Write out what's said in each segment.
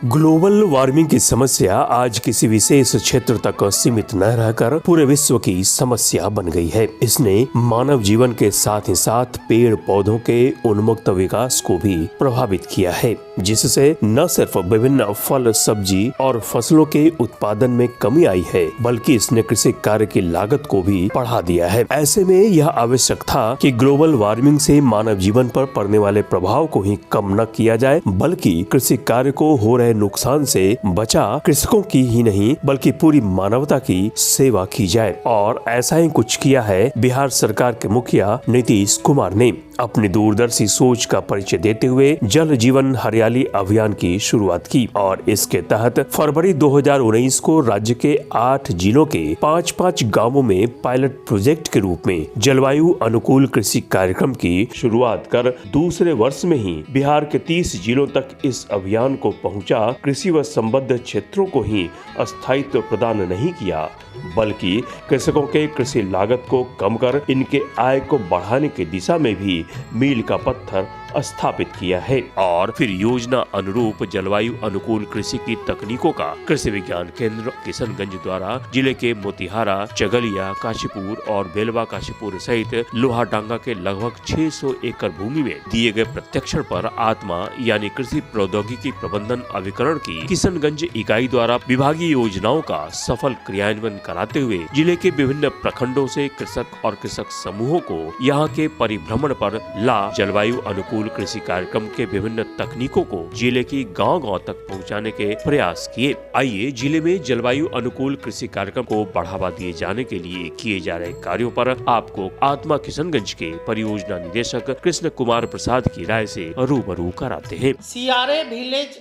Global warming की समस्या आज किसी विशेष क्षेत्र तक सीमित न रहकर पूरे विश्व की समस्या बन गई है। इसने मानव जीवन के साथ ही साथ पेड़ पौधों के उन्मुक्त विकास को भी प्रभावित किया है, जिससे न सिर्फ विभिन्न फल, सब्जी और फसलों के उत्पादन में कमी आई है, बल्कि इसने कृषि कार्य की लागत को भी बढ़ा दिया है। ऐसे में यह आवश्यक था कि ग्लोबल वार्मिंग से मानव जीवन पर पड़ने वाले प्रभाव को ही कम न किया जाए, बल्कि कृषि कार्य को हो रहे नुकसान से बचा कृषकों की ही नहीं बल्कि पूरी मानवता की सेवा की जाए। और ऐसा ही कुछ किया है बिहार सरकार के मुखिया नीतीश कुमार ने। अपनी दूरदर्शी सोच का परिचय देते हुए जल जीवन हरियाली अभियान की शुरुआत की और इसके तहत फरवरी 2019 को राज्य के 8 जिलों के 5-5 गांवों में पायलट प्रोजेक्ट के रूप में जलवायु अनुकूल कृषि कार्यक्रम की शुरुआत कर दूसरे वर्ष में ही बिहार के 30 जिलों तक इस अभियान को पहुंचा। कृषि व संबद्ध क्षेत्रों को ही स्थायित्व प्रदान नहीं किया, बल्कि कृषकों के कृषि लागत को कम कर इनके आय को बढ़ाने की दिशा में भी मील का पत्थर स्थापित किया है। और फिर योजना अनुरूप जलवायु अनुकूल कृषि की तकनीकों का कृषि विज्ञान केंद्र किशनगंज द्वारा जिले के मोतिहारा, चगलिया, काशीपुर और बेलवा काशीपुर सहित लोहाडांगा के लगभग 600 एकड़ भूमि में दिए गए प्रशिक्षण पर आत्मा यानी कृषि प्रौद्योगिकी प्रबंधन अभिकरण की किशनगंज इकाई द्वारा विभागीय योजनाओं का सफल क्रियान्वयन कराते हुए जिले के विभिन्न प्रखंडों से कृषक और कृषक समूहों को यहाँ के परिभ्रमण पर ला जलवायु अनुकूल कृषि कार्यक्रम के विभिन्न तकनीकों को जिले की गांव-गांव तक पहुंचाने के प्रयास किए। आइए जिले में जलवायु अनुकूल कृषि कार्यक्रम को बढ़ावा दिए जाने के लिए किए जा रहे कार्यों पर आपको आत्मा किशनगंज के परियोजना निदेशक कृष्ण कुमार प्रसाद की राय से रूबरू कराते हैं। सीआरए विलेज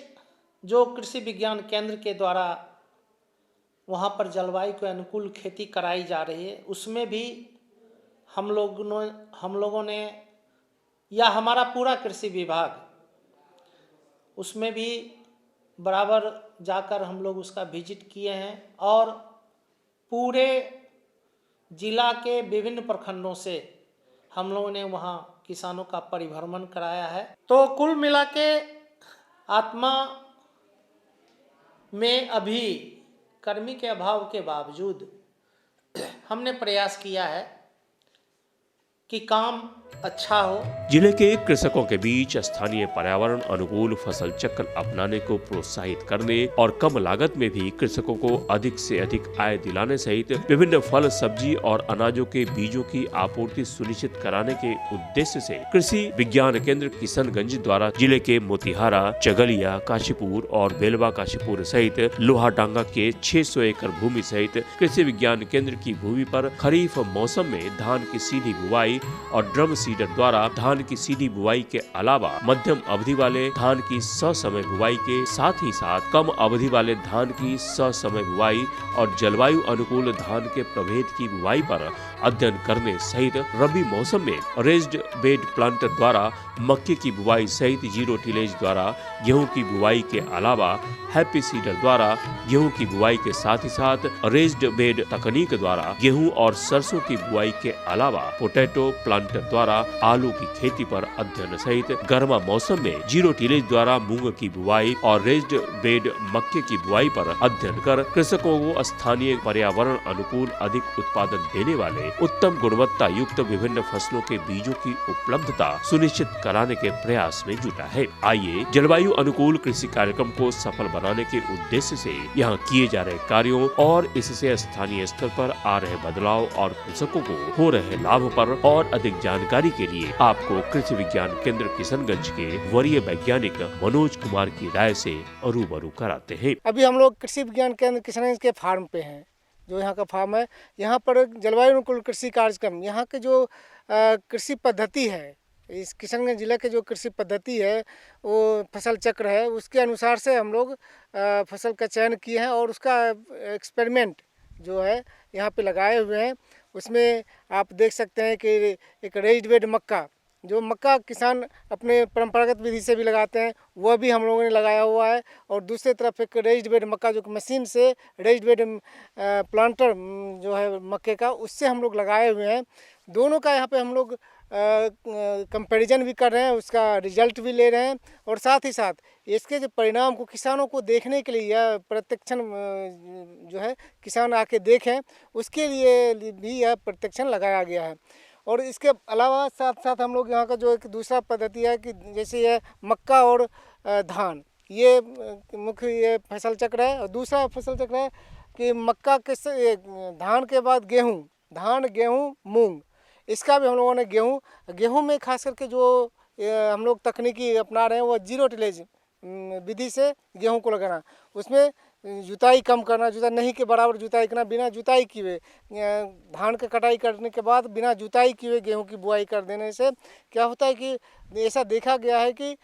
जो कृषि विज्ञान केंद्र के द्वारा वहाँ पर जलवायु के अनुकूल खेती कराई जा रही है, उसमें भी हम लोगों ने या हमारा पूरा कृषि विभाग उसमें भी बराबर जाकर हम लोग उसका विजिट किए हैं और पूरे जिला के विभिन्न प्रखंडों से हम लोगों ने वहाँ किसानों का परिभ्रमण कराया है। तो कुल मिला के आत्मा में अभी कर्मी के अभाव के बावजूद हमने प्रयास किया है कि काम अच्छा हो। जिले के कृषकों के बीच स्थानीय पर्यावरण अनुकूल फसल चक्र अपनाने को प्रोत्साहित करने और कम लागत में भी कृषकों को अधिक से अधिक आय दिलाने सहित विभिन्न फल, सब्जी और अनाजों के बीजों की आपूर्ति सुनिश्चित कराने के उद्देश्य से कृषि विज्ञान केंद्र किशनगंज द्वारा जिले के मोतिहारा, चगलिया, काशीपुर और बेलवा काशीपुर सहित लोहाडांगा के 600 एकड़ भूमि सहित कृषि विज्ञान केंद्र की भूमि पर खरीफ मौसम में धान की सीधी बुवाई और ड्रम सीडर द्वारा धान की सीधी बुवाई के अलावा मध्यम अवधि वाले धान की ससमय बुवाई के साथ ही साथ कम अवधि वाले धान की ससमय बुवाई और जलवायु अनुकूल धान के प्रभेद की बुवाई पर अध्ययन करने सहित रबी मौसम में रेज्ड बेड प्लांटर द्वारा मक्के की बुवाई सहित जीरो टिलेज द्वारा गेहूं की बुवाई के अलावा हैप्पी सीडर द्वारा गेहूं की बुवाई के साथ ही साथ रेज्ड बेड तकनीक द्वारा गेहूं और सरसों की बुवाई के अलावा पोटैटो प्लांटर द्वारा आलू की खेती पर अध्ययन सहित गर्मा मौसम में जीरो टिलेज द्वारा मूंग की बुवाई और रेज्ड बेड मक्के की बुवाई पर अध्ययन कर कृषकों को स्थानीय पर्यावरण अनुकूल अधिक उत्पादन देने वाले उत्तम गुणवत्ता युक्त विभिन्न फसलों के बीजों की उपलब्धता सुनिश्चित कराने के प्रयास में जुटा है। आइए जलवायु अनुकूल कृषि कार्यक्रम को सफल बनाने के उद्देश्य से यहाँ किए जा रहे कार्यों और इससे स्थानीय स्तर पर आ रहे बदलाव और कृषकों को हो रहे लाभ पर और अधिक जानकारी के लिए आपको कृषि विज्ञान केंद्र किशनगंज के वरीय वैज्ञानिक मनोज कुमार की राय से रूबरू कराते हैं। अभी हम लोग कृषि विज्ञान केंद्र किशनगंज के फार्म पे हैं, जो यहाँ का फार्म है। यहाँ पर जलवायु अनुकूल कृषि कार्यक्रम, यहाँ के जो कृषि पद्धति है, इस किशनगंज जिले के जो कृषि पद्धति है वो फसल चक्र है, उसके अनुसार से हम लोग फसल का चयन किए हैं और उसका एक्सपेरिमेंट जो है यहाँ पे लगाए हुए हैं। उसमें आप देख सकते हैं कि एक रेज्ड बेड मक्का, जो मक्का किसान अपने परंपरागत विधि से भी लगाते हैं, वह भी हम लोगों ने लगाया हुआ है। और दूसरी तरफ एक रेज्ड बेड मक्का जो मशीन से रेज्ड बेड प्लांटर जो है मक्के का, उससे हम लोग लगाए हुए हैं। दोनों का यहाँ पे हम लोग कंपैरिजन भी कर रहे हैं, उसका रिजल्ट भी ले रहे हैं, और साथ ही साथ इसके जो परिणाम को किसानों को देखने के लिए यह प्रत्यक्षण जो है किसान आके देखें, उसके लिए भी यह प्रत्यक्षण लगाया गया है। और इसके अलावा साथ साथ हम लोग यहाँ का जो एक दूसरा पद्धति है कि जैसे ये मक्का और धान, ये मुख्य ये फसल चक्र है। और दूसरा फसल चक्र है कि मक्का के धान के बाद गेहूँ, धान गेहूँ मूंग, इसका भी हम लोगों ने गेहूँ में खास करके जो हम लोग तकनीकी अपना रहे हैं वो 0 टिलेज विधि से गेहूँ को लगाना, उसमें जुताई कम करना, जुताई नहीं के बराबर जुताई करना, बिना जुताई किए धान का कटाई करने के बाद बिना जुताई किए गेहूँ की बुआई कर देने से क्या होता है कि ऐसा देखा गया है कि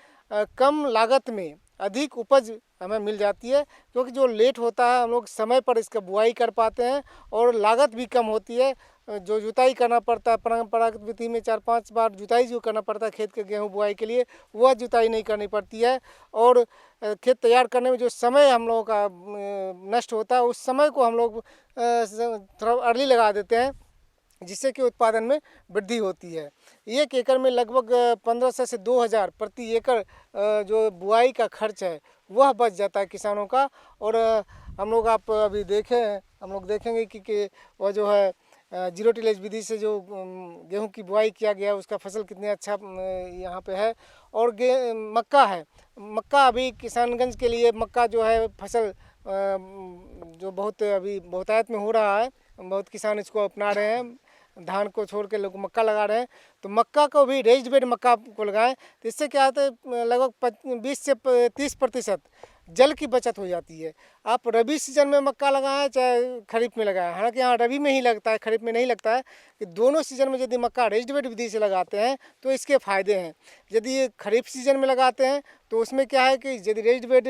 कम लागत में अधिक उपज हमें मिल जाती है, क्योंकि जो लेट होता है हम लोग समय पर इसका बुआई कर पाते हैं और लागत भी कम होती है। जो जुताई करना पड़ता है परंपरागत विधि में 4-5 बार जुताई जो करना पड़ता है खेत के गेहूं बुआई के लिए, वह जुताई नहीं करनी पड़ती है। और खेत तैयार करने में जो समय हम लोगों का नष्ट होता है, उस समय को हम लोग थोड़ा अर्ली लगा देते हैं, जिससे कि उत्पादन में वृद्धि होती है। 1 एकड़ में लगभग 1500 से 2000 प्रति एकड़ जो बुआई का खर्च है वह बच जाता है किसानों का। और हम लोग आप अभी देखें, हम लोग देखेंगे कि वह जो है 0 टिलेज विधि से जो गेहूं की बुआई किया गया उसका फसल कितने अच्छा यहाँ पे है। और मक्का है, मक्का अभी किसानगंज के लिए मक्का जो है फसल जो बहुत अभी बहुतायत में हो रहा है, बहुत किसान इसको अपना रहे हैं, धान को छोड़ के लोग मक्का लगा रहे हैं। तो मक्का को भी रेज्ड बेड मक्का को लगाएं, तो इससे क्या होता है लगभग 20 से 30% जल की बचत हो जाती है। आप रबी सीजन में मक्का लगाएं चाहे खरीफ में लगाएं, हालांकि यहाँ रबी में ही लगता है, खरीफ में नहीं लगता है, कि दोनों सीजन में यदि मक्का रेज्ड बेड विधि से लगाते हैं तो इसके फ़ायदे हैं। यदि ये खरीफ सीजन में लगाते हैं तो उसमें क्या है कि यदि रेज्ड बेड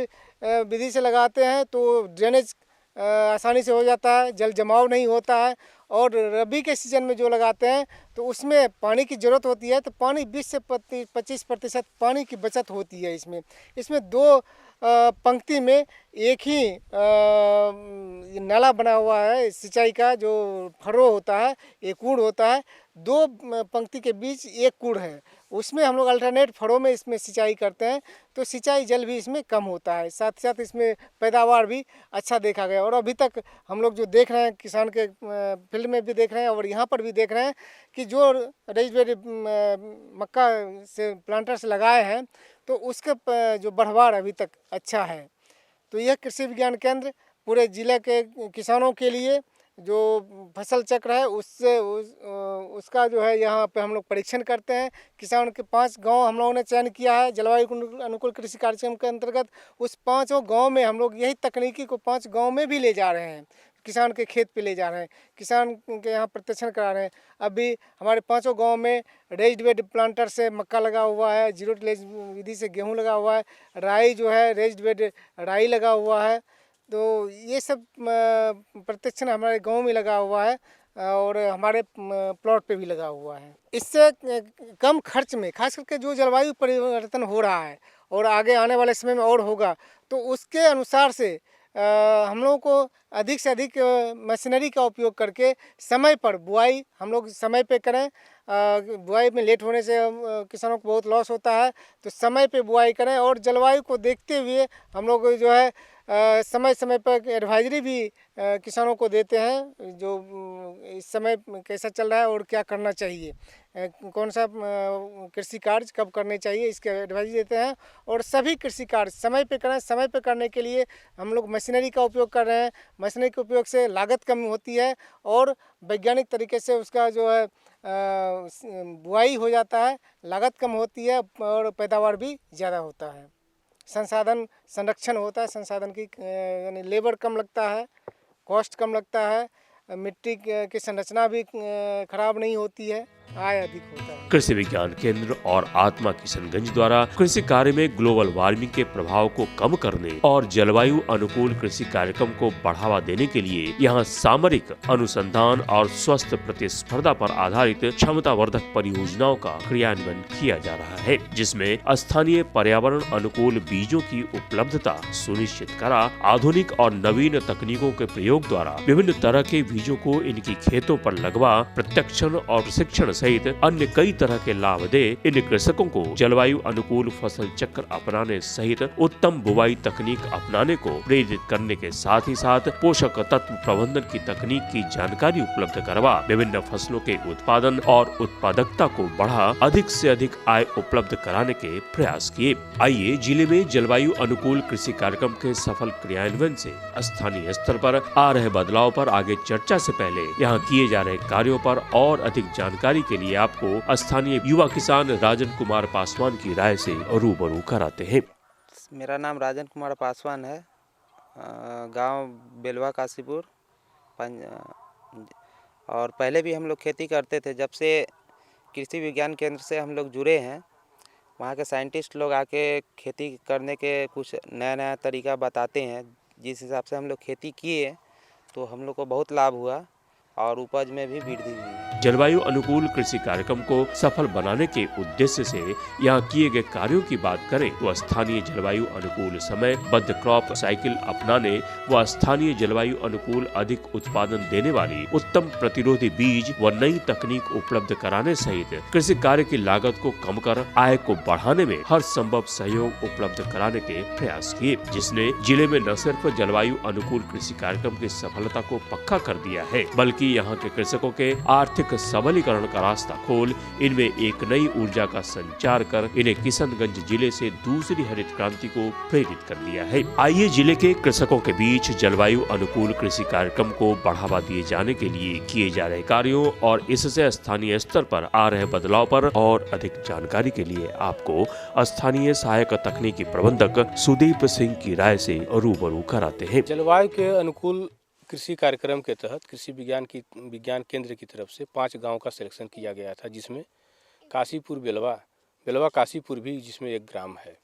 विधि से लगाते हैं तो ड्रेनेज आसानी से हो जाता है, जल जमाव नहीं होता है। और रबी के सीज़न में जो लगाते हैं तो उसमें पानी की ज़रूरत होती है, तो पानी 20 से 25% पानी की बचत होती है। इसमें 2 पंक्ति में एक ही नाला बना हुआ है सिंचाई का, जो फरो होता है, एक कूड़ होता है, 2 पंक्ति के बीच एक कूड़ है, उसमें हम लोग अल्टरनेट फरों में इसमें सिंचाई करते हैं, तो सिंचाई जल भी इसमें कम होता है, साथ साथ इसमें पैदावार भी अच्छा देखा गया। और अभी तक हम लोग जो देख रहे हैं किसान के फील्ड में भी देख रहे हैं और यहाँ पर भी देख रहे हैं कि जो रेज्ड बेड मक्का से प्लांटर से लगाए हैं तो उसके जो बढ़वार अभी तक अच्छा है। तो यह कृषि विज्ञान केंद्र पूरे ज़िले के किसानों के लिए जो फसल चक्र है उसका जो है यहाँ पे हम लोग परीक्षण करते हैं। किसान के 5 गांव हम लोगों ने चयन किया है जलवायु अनुकूल कृषि कार्यक्रम के अंतर्गत। उस 5 गांव में हम लोग यही तकनीकी को 5 गांव में भी ले जा रहे हैं, किसान के खेत पे ले जा रहे हैं, किसान के यहाँ प्रत्यक्षण करा रहे हैं। अभी हमारे 5 गांव में रेज्ड बेड प्लांटर से मक्का लगा हुआ है, 0 टिलेज विधि से गेहूँ लगा हुआ है, राई जो है रेज्ड बेड राई लगा हुआ है। तो ये सब प्रत्यक्षण हमारे गांव में लगा हुआ है और हमारे प्लॉट पे भी लगा हुआ है। इससे कम खर्च में, खास करके जो जलवायु परिवर्तन हो रहा है और आगे आने वाले समय में और होगा, तो उसके अनुसार से हम लोगों को अधिक से अधिक मशीनरी का उपयोग करके समय पर बुआई हम लोग समय पे करें। बुआई में लेट होने से किसानों को बहुत लॉस होता है, तो समय पे बुआई करें। और जलवायु को देखते हुए हम लोग जो है समय समय पर एडवाइजरी भी किसानों को देते हैं, जो इस समय कैसा चल रहा है और क्या करना चाहिए, कौन सा कृषि कार्य कब करने चाहिए, इसके एडवाइजरी देते हैं। और सभी कृषि कार्य समय पे करें। समय पे करने के लिए हम लोग मशीनरी का उपयोग कर रहे हैं। मशीनरी के उपयोग से लागत कम होती है और वैज्ञानिक तरीके से उसका जो है बुआई हो जाता है, लागत कम होती है और पैदावार भी ज़्यादा होता है। संसाधन संरक्षण होता है, संसाधन की यानी लेबर कम लगता है, कॉस्ट कम लगता है, मिट्टी की संरचना भी खराब नहीं होती है, आय अधिक होता है। कृषि विज्ञान केंद्र और आत्मा किशनगंज द्वारा कृषि कार्य में ग्लोबल वार्मिंग के प्रभाव को कम करने और जलवायु अनुकूल कृषि कार्यक्रम को बढ़ावा देने के लिए यहाँ सामरिक अनुसंधान और स्वस्थ प्रतिस्पर्धा पर आधारित क्षमतावर्धक परियोजनाओं का क्रियान्वयन किया जा रहा है, जिसमें स्थानीय पर्यावरण अनुकूल बीजों की उपलब्धता सुनिश्चित करा, आधुनिक और नवीन तकनीकों के प्रयोग द्वारा विभिन्न तरह के बीजों को इनकी खेतों पर लगवा प्रत्यक्षण और प्रशिक्षण सहित अन्य कई तरह के लाभ दे। इन कृषकों को जलवायु अनुकूल फसल चक्र अपनाने सहित उत्तम बुवाई तकनीक अपनाने को प्रेरित करने के साथ ही साथ पोषक तत्व प्रबंधन की तकनीक की जानकारी उपलब्ध करवा विभिन्न फसलों के उत्पादन और उत्पादकता को बढ़ा अधिक से अधिक आय उपलब्ध कराने के प्रयास किए। आइए जिले में जलवायु अनुकूल कृषि कार्यक्रम के सफल क्रियान्वयन से स्थानीय स्तर पर आ रहे बदलाव पर आगे चर्चा से पहले यहाँ किए जा रहे कार्यों पर और अधिक जानकारी के लिए आपको स्थानीय युवा किसान राजन कुमार पासवान की राय से रूबरू कराते हैं। मेरा नाम राजन कुमार पासवान है, गांव बेलवा काशीपुर और पहले भी हम लोग खेती करते थे। जब से कृषि विज्ञान केंद्र से हम लोग जुड़े हैं, वहाँ के साइंटिस्ट लोग आके खेती करने के कुछ नया नया तरीका बताते हैं। जिस हिसाब से हम लोग खेती किए तो हम लोग को बहुत लाभ हुआ और उपज में भी वृद्धि हुई। जलवायु अनुकूल कृषि कार्यक्रम को सफल बनाने के उद्देश्य से यहाँ किए गए कार्यों की बात करें तो स्थानीय जलवायु अनुकूल समय बद्ध क्रॉप साइकिल अपनाने व स्थानीय जलवायु अनुकूल अधिक उत्पादन देने वाली उत्तम प्रतिरोधी बीज व नई तकनीक उपलब्ध कराने सहित कृषि कार्य की लागत को कम कर आय को बढ़ाने में हर संभव सहयोग उपलब्ध कराने के प्रयास किए, जिसने जिले में न सिर्फ जलवायु अनुकूल कृषि कार्यक्रम की सफलता को पक्का कर दिया है बल्कि यहाँ के कृषकों के आर्थिक सबलीकरण का रास्ता खोल इनमें एक नई ऊर्जा का संचार कर इन्हें किशनगंज जिले से दूसरी हरित क्रांति को प्रेरित कर दिया है। आइए जिले के कृषकों के बीच जलवायु अनुकूल कृषि कार्यक्रम को बढ़ावा दिए जाने के लिए किए जा रहे कार्यों और इससे स्थानीय स्तर पर आ रहे बदलाव पर और अधिक जानकारी के लिए आपको स्थानीय सहायक तकनीकी प्रबंधक सुदीप सिंह की राय से रूबरू कराते हैं। जलवायु के अनुकूल कृषि कार्यक्रम के तहत कृषि विज्ञान केंद्र की तरफ से 5 गांव का सिलेक्शन किया गया था, जिसमें काशीपुर बेलवा काशीपुर भी, जिसमें एक ग्राम है।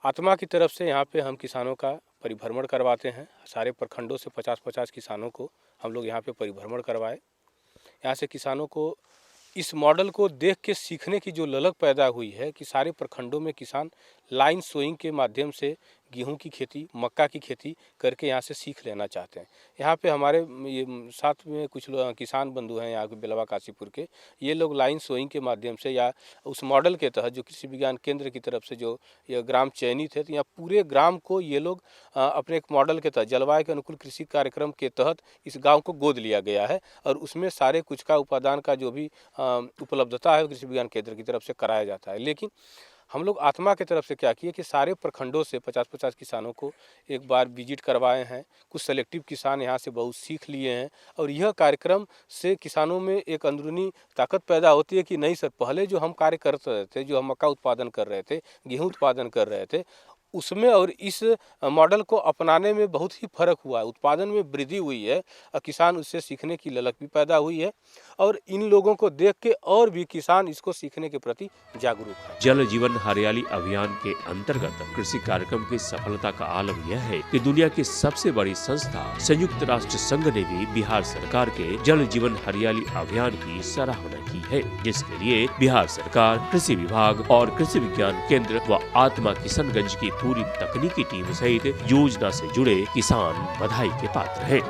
आत्मा की तरफ से यहाँ पे हम किसानों का परिभ्रमण करवाते हैं। सारे प्रखंडों से 50-50 किसानों को हम लोग यहाँ पे परिभ्रमण करवाए। यहाँ से किसानों को इस मॉडल को देख के सीखने की जो ललक पैदा हुई है कि सारे प्रखंडों में किसान लाइन सोइंग के माध्यम से गेहूं की खेती, मक्का की खेती करके यहाँ से सीख लेना चाहते हैं। यहाँ पे हमारे ये साथ में कुछ किसान बंधु हैं यहाँ के बेलवा काशीपुर के, ये लोग लाइन सोइंग के माध्यम से या उस मॉडल के तहत जो कृषि विज्ञान केंद्र की तरफ से जो ये ग्राम चयनित है, तो यहाँ पूरे ग्राम को ये लोग अपने एक मॉडल के तहत जलवायु के अनुकूल कृषि कार्यक्रम के तहत इस गाँव को गोद लिया गया है और उसमें सारे कुछ का उपादान का जो भी उपलब्धता है कृषि विज्ञान केंद्र की तरफ से कराया जाता है। लेकिन हम लोग आत्मा की तरफ से क्या किए कि सारे प्रखंडों से 50-50 किसानों को एक बार विजिट करवाए हैं। कुछ सेलेक्टिव किसान यहाँ से बहुत सीख लिए हैं और यह कार्यक्रम से किसानों में एक अंदरूनी ताकत पैदा होती है कि नहीं सर, पहले जो हम कार्य करते रहे थे, जो हम मक्का उत्पादन कर रहे थे, गेहूँ उत्पादन कर रहे थे, उसमें और इस मॉडल को अपनाने में बहुत ही फर्क हुआ है। उत्पादन में वृद्धि हुई है और किसान उससे सीखने की ललक भी पैदा हुई है और इन लोगों को देख के और भी किसान इसको सीखने के प्रति जागरूक है। जल जीवन हरियाली अभियान के अंतर्गत कृषि कार्यक्रम की सफलता का आलम यह है कि दुनिया की सबसे बड़ी संस्था संयुक्त राष्ट्र संघ ने भी बिहार सरकार के जल जीवन हरियाली अभियान की सराहना की है, जिसके लिए बिहार सरकार, कृषि विभाग और कृषि विज्ञान केंद्र व आत्मा किशनगंज की पूरी तकनीकी टीम सहित योजना से जुड़े किसान बधाई के पात्र हैं।